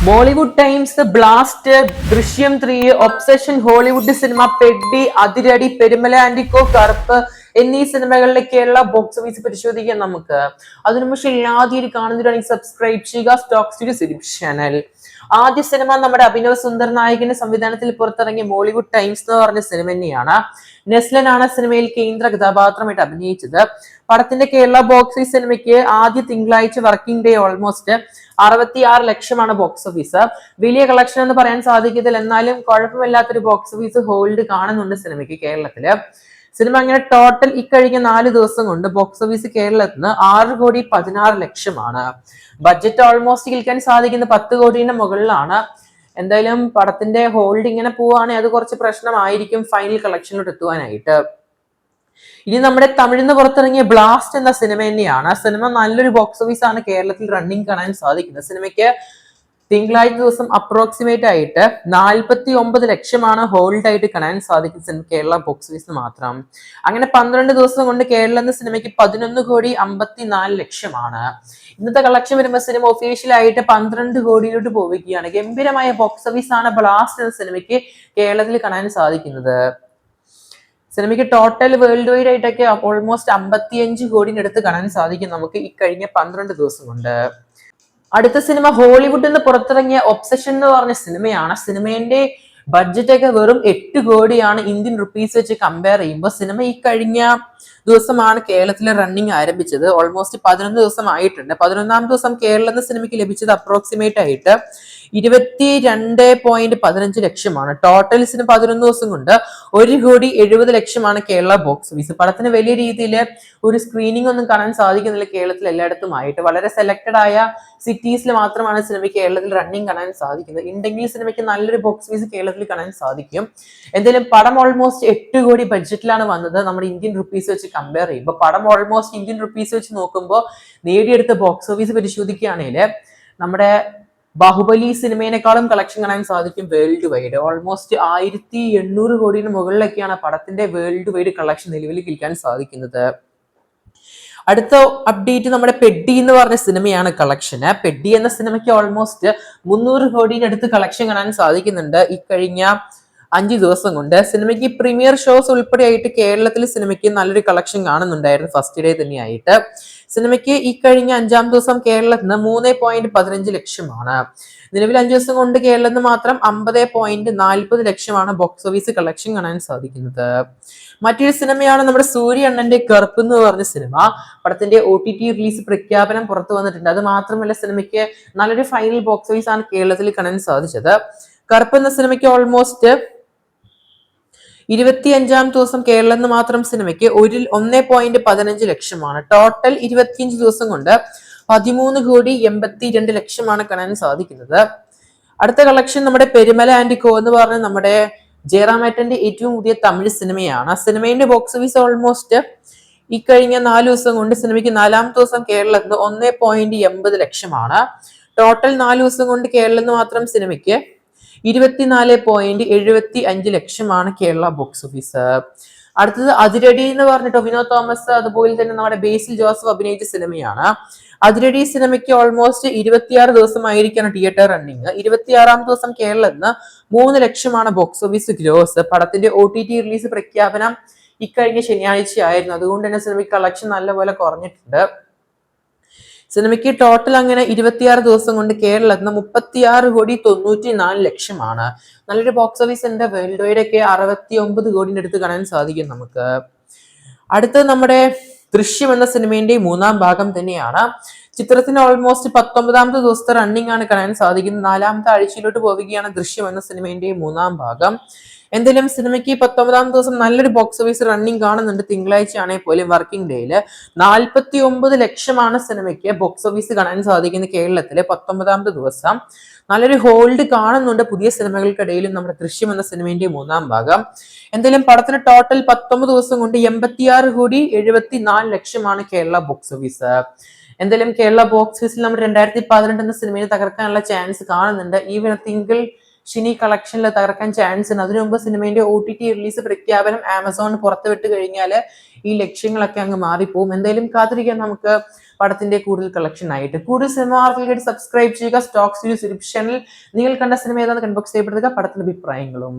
Bollywood times, blast, ദൃശ്യം 3, obsession, Hollywood cinema, പെഡി, Athiradi, Perumala ആൻഡിക്കോ, കറുപ്പ് എന്നീ സിനിമകളിലെ കേരള ബോക്സ് ഓഫീസ് പരിശോധിക്കാം നമുക്ക്. അതിനു മുമ്പ് എല്ലാവരും കാണുന്നവരാണെങ്കിൽ സബ്സ്ക്രൈബ് ചെയ്യുക സ്റ്റോക്ക് സ്റ്റുഡിയോ സിനിമ ചാനൽ. ആദ്യ സിനിമ നമ്മുടെ അഭിനവ് സുന്ദർ നായകന്റെ സംവിധാനത്തിൽ പുറത്തിറങ്ങിയ ബോളിവുഡ് ടൈംസ് എന്ന് പറഞ്ഞ സിനിമ തന്നെയാണ്. നെസ്ലൻ ആണ് സിനിമയിൽ കേന്ദ്ര കഥാപാത്രമായിട്ട് അഭിനയിച്ചത്. പടത്തിന്റെ കേരള ബോക്സ് ഓഫീസ് സിനിമയ്ക്ക് ആദ്യ തിങ്കളാഴ്ച വർക്കിംഗ് ഡേ ഓൾമോസ്റ്റ് 66 ലക്ഷമാണ് ബോക്സ് ഓഫീസ്. വലിയ കളക്ഷൻ എന്ന് പറയാൻ സാധിക്കത്തില്ല, എന്നാലും കുഴപ്പമില്ലാത്തൊരു ബോക്സ് ഓഫീസ് ഹോൾഡ് കാണുന്നുണ്ട് സിനിമയ്ക്ക് കേരളത്തില്. സിനിമ അങ്ങനെ ടോട്ടൽ ഇക്കഴിഞ്ഞ 4 ദിവസം കൊണ്ട് ബോക്സ് ഓഫീസ് കേരളത്തിന് 6,16,00,000 ബഡ്ജറ്റ് ഓൾമോസ്റ്റ് കേൾക്കാൻ സാധിക്കുന്ന 10 കോടിയുടെ മുകളിലാണ്. എന്തായാലും പടത്തിന്റെ ഹോൾഡ് ഇങ്ങനെ പോവുകയാണെങ്കിൽ അത് കുറച്ച് പ്രശ്നമായിരിക്കും ഫൈനൽ കളക്ഷനിലോട്ട് എത്തുവാനായിട്ട്. ഇനി നമ്മുടെ തമിഴിൽ നിന്ന് പുറത്തിറങ്ങിയ ബ്ലാസ്റ്റ് എന്ന സിനിമ തന്നെയാണ്. സിനിമ നല്ലൊരു ബോക്സ് ഓഫീസ് ആണ് കേരളത്തിൽ റണ്ണിങ് കാണാൻ സാധിക്കുന്നത്. സിനിമയ്ക്ക് തിങ്കളാഴ്ച ദിവസം അപ്രോക്സിമേറ്റ് ആയിട്ട് 49 ലക്ഷമാണ് ഹോൾഡ് ആയിട്ട് കാണാൻ സാധിക്കുന്നത് കേരള ബോക്സ് ഓഫീസിന് മാത്രം. അങ്ങനെ 12 ദിവസം കൊണ്ട് കേരള എന്ന സിനിമയ്ക്ക് 11,54,00,000. ഇന്നത്തെ കളക്ഷൻ വരുമ്പോൾ സിനിമ ഒഫീഷ്യലായിട്ട് 12 കോടിയിലോട്ട് പോവുകയാണ്. ഗംഭീരമായ ബോക്സ് ഓഫീസ് ആണ് ബ്ലാസ്റ്റ് എന്ന സിനിമയ്ക്ക് കേരളത്തിൽ കാണാൻ സാധിക്കുന്നത്. സിനിമയ്ക്ക് ടോട്ടൽ വേൾഡ് വൈഡ് ആയിട്ടൊക്കെ ഓൾമോസ്റ്റ് 55 കോടിനടുത്ത് കാണാൻ സാധിക്കും നമുക്ക് ഈ കഴിഞ്ഞ 12 ദിവസം കൊണ്ട്. അടുത്ത സിനിമ ഹോളിവുഡിൽ നിന്ന് പുറത്തിറങ്ങിയ ഒബ്സഷൻ എന്ന് പറഞ്ഞ സിനിമയാണ്. സിനിമയുടെ ബഡ്ജറ്റ് ഒക്കെ വെറും 8 കോടിയാണ് ഇന്ത്യൻ റുപ്പീസ് വെച്ച് കമ്പയർ ചെയ്യുമ്പോൾ. സിനിമ ഈ കഴിഞ്ഞ ദിവസമാണ് കേരളത്തിലെ റണ്ണിങ് ആരംഭിച്ചത്. ഓൾമോസ്റ്റ് 11 ദിവസം ആയിട്ടുണ്ട്. 11ാം ദിവസം കേരള എന്ന സിനിമയ്ക്ക് ലഭിച്ചത് അപ്രോക്സിമേറ്റ് ആയിട്ട് 22.15 ലക്ഷമാണ്. ടോട്ടൽ സിനിമ 11 ദിവസം കൊണ്ട് 1,70,00,000 കേരള ബോക്സ് ഓഫീസ്. പടത്തിന് വലിയ രീതിയിൽ ഒരു സ്ക്രീനിങ് ഒന്നും കാണാൻ സാധിക്കുന്നില്ല കേരളത്തിൽ എല്ലായിടത്തുമായിട്ട്. വളരെ സെലക്ടഡ് ആയ സിറ്റീസിൽ മാത്രമാണ് സിനിമയ്ക്ക് കേരളത്തിൽ റണ്ണിങ് കാണാൻ സാധിക്കുന്നത്. ഉണ്ടെങ്കിൽ സിനിമയ്ക്ക് നല്ലൊരു ബോക്സ് ഓഫീസ് കേരളത്തിൽ കാണാൻ സാധിക്കും. എന്തായാലും പടം ഓൾമോസ്റ്റ് 8 കോടി ബഡ്ജറ്റിലാണ് വന്നത്. നമ്മുടെ ഇന്ത്യൻ റുപ്പീസ് വെച്ച് കമ്പയർ ചെയ്യുമ്പോൾ പടം ഓൾമോസ്റ്റ് ഇന്ത്യൻ റുപ്പീസ് വെച്ച് നോക്കുമ്പോൾ നേടിയെടുത്ത ബോക്സ് ഓഫീസ് പരിശോധിക്കുകയാണെങ്കിൽ നമ്മുടെ ബാഹുബലി സിനിമേനേക്കാളും കളക്ഷൻ കാണാൻ സാധിക്കും വേൾഡ് വൈഡ്. ഓൾമോസ്റ്റ് 1,800 കോടിന് മുകളിലൊക്കെയാണ് പടത്തിന്റെ വേൾഡ് വൈഡ് കളക്ഷൻ നിലവിൽ കിട്ടാൻ സാധിക്കുന്നത്. അടുത്ത അപ്ഡേറ്റ് നമ്മുടെ പെഡി എന്ന് പറഞ്ഞ സിനിമയാണ് കളക്ഷന്. പെഡി എന്ന സിനിമയ്ക്ക് ഓൾമോസ്റ്റ് 300 കോടിനടുത്ത് കളക്ഷൻ കാണാൻ സാധിക്കുന്നുണ്ട് ഈ കഴിഞ്ഞ 5 ദിവസം കൊണ്ട്. സിനിമയ്ക്ക് പ്രീമിയർ ഷോസ് ഉൾപ്പെടെയായിട്ട് കേരളത്തിൽ സിനിമയ്ക്ക് നല്ലൊരു കളക്ഷൻ കാണുന്നുണ്ടായിരുന്നു ഫസ്റ്റ് ഡേ തന്നെയായിട്ട്. സിനിമയ്ക്ക് ഈ കഴിഞ്ഞ 5ാം ദിവസം കേരളത്തിന് 3.15 ലക്ഷമാണ്. നിലവിൽ 5 ദിവസം കൊണ്ട് കേരളത്തിന് മാത്രം 50.40 ലക്ഷമാണ് ബോക്സ് ഓഫീസ് കളക്ഷൻ കാണാൻ സാധിക്കുന്നത്. മറ്റൊരു സിനിമയാണ് നമ്മുടെ സൂര്യ അണ്ണന്റെ കറുപ്പ് എന്ന് പറഞ്ഞ സിനിമ. പടത്തിന്റെ OTT റിലീസ് പ്രഖ്യാപനം പുറത്തു വന്നിട്ടുണ്ട്. അത് മാത്രമല്ല സിനിമയ്ക്ക് നല്ലൊരു ഫൈനൽ ബോക്സ് ഓഫീസ് ആണ് കേരളത്തിൽ കാണാൻ സാധിച്ചത്. കറുപ്പ് എന്ന സിനിമയ്ക്ക് ഓൾമോസ്റ്റ് 25ാം ദിവസം കേരളം എന്ന് മാത്രം സിനിമയ്ക്ക് 1.15 ലക്ഷമാണ്. ടോട്ടൽ 25 ദിവസം കൊണ്ട് 13.82 ലക്ഷമാണ് കാണാൻ സാധിക്കുന്നത്. അടുത്ത കളക്ഷൻ നമ്മുടെ പെരുമല ആൻഡിക്കോ എന്ന് പറഞ്ഞ നമ്മുടെ ജയറാമേട്ടന്റെ ഏറ്റവും പുതിയ തമിഴ് സിനിമയാണ്. സിനിമയുടെ ബോക്സ് ഓഫീസ് ഓൾമോസ്റ്റ് ഈ കഴിഞ്ഞ 4 ദിവസം കൊണ്ട് സിനിമയ്ക്ക് 4ാമത്തെ ദിവസം കേരളത്തിൽ 1.80 ലക്ഷമാണ്. ടോട്ടൽ 4 ദിവസം കൊണ്ട് കേരളത്തിൽ മാത്രം സിനിമയ്ക്ക് 24.75 ലക്ഷമാണ് കേരള ബോക്സ് ഓഫീസ്. അടുത്തത് അതിരടി എന്ന് പറഞ്ഞ ടൊവിനോ തോമസ് അതുപോലെ തന്നെ നമ്മുടെ ബേസിൽ ജോസഫ് അഭിനയിച്ച സിനിമയാണ്. അതിരടി സിനിമയ്ക്ക് ഓൾമോസ്റ്റ് 26 ദിവസമായിരിക്കാണ് തിയേറ്റർ റണ്ണിങ്. 26ാം ദിവസം കേരളത്തിന് 3 ലക്ഷമാണ് ബോക്സ് ഓഫീസ് ഗ്രോസ്. പടത്തിന്റെ OTT റിലീസ് പ്രഖ്യാപനം ഇക്കഴിഞ്ഞ ശനിയാഴ്ച ആയിരുന്നു. അതുകൊണ്ട് തന്നെ സിനിമയ്ക്ക് കളക്ഷൻ നല്ലപോലെ കുറഞ്ഞിട്ടുണ്ട്. സിനിമയ്ക്ക് ടോട്ടൽ അങ്ങനെ 26 ദിവസം കൊണ്ട് കേരളത്തിന് 36.94 ലക്ഷമാണ്. നല്ലൊരു ബോക്സ് ഓഫീസ് ഉണ്ട്. വേൾഡ് വൈഡ് ഒക്കെ 69 കോടിന്റെ അടുത്ത് കാണാൻ സാധിക്കും നമുക്ക്. അടുത്തത് നമ്മുടെ ദൃശ്യം എന്ന സിനിമയുടെ 3ാം ഭാഗം തന്നെയാണ്. ചിത്രത്തിന് ഓൾമോസ്റ്റ് 19ാമത്തെ ദിവസത്തെ റണ്ണിങ് ആണ് കാണാൻ സാധിക്കുന്നത്. 4ാമത്തെ ആഴ്ചയിലോട്ട് പോവുകയാണ് ദൃശ്യം എന്ന സിനിമയുടെ 3ാം ഭാഗം. എന്തായാലും സിനിമയ്ക്ക് 19ാം ദിവസം നല്ലൊരു ബോക്സ് ഓഫീസ് റണ്ണിങ് കാണുന്നുണ്ട്. തിങ്കളാഴ്ച ആണെങ്കിൽ പോലും വർക്കിംഗ് ഡേയില് 49 ലക്ഷമാണ് സിനിമയ്ക്ക് ബോക്സ് ഓഫീസ് കാണാൻ സാധിക്കുന്നത് കേരളത്തിലെ 19ാമത്തെ ദിവസം. നല്ലൊരു ഹോൾഡ് കാണുന്നുണ്ട് പുതിയ സിനിമകൾക്കിടയിലും നമ്മുടെ ദൃശ്യം എന്ന സിനിമയുടെ 3ാം ഭാഗം. എന്തായാലും പടത്തിന് ടോട്ടൽ 19 ദിവസം കൊണ്ട് 86.74 ലക്ഷമാണ് കേരള ബോക്സ് ഓഫീസ്. എന്തായാലും കേരള ബോക്സ് ഓഫീസിൽ നമ്മൾ 2018 എന്ന സിനിമയെ തകർക്കാനുള്ള ചാൻസ് കാണുന്നുണ്ട്. ഈവൻ തിങ്കൾ ഷിനി കളക്ഷനിൽ തകർക്കാൻ ചാൻസ് ഉണ്ട്. അതിനു മുമ്പ് സിനിമയുടെ OTT റിലീസ് പ്രഖ്യാപനം ആമസോൺ പുറത്തുവിട്ട് കഴിഞ്ഞാൽ ഈ ലക്ഷ്യങ്ങളൊക്കെ അങ്ങ് മാറിപ്പോവും. എന്തായാലും കാത്തിരിക്കാം നമുക്ക് പടത്തിന്റെ കൂടുതൽ കളക്ഷൻ ആയിട്ട്. കൂടുതൽ സിനിമ വാർത്തകൾക്ക് സബ്സ്ക്രൈബ് ചെയ്യുക സ്റ്റോക്സ് യൂസ് ചാനൽ. നിങ്ങൾ കണ്ട സിനിമ ഏതാണെന്ന് കമന്റ് ബോക്സിൽ രേഖപ്പെടുത്തുക. പടത്തിന്റെ അഭിപ്രായങ്ങളും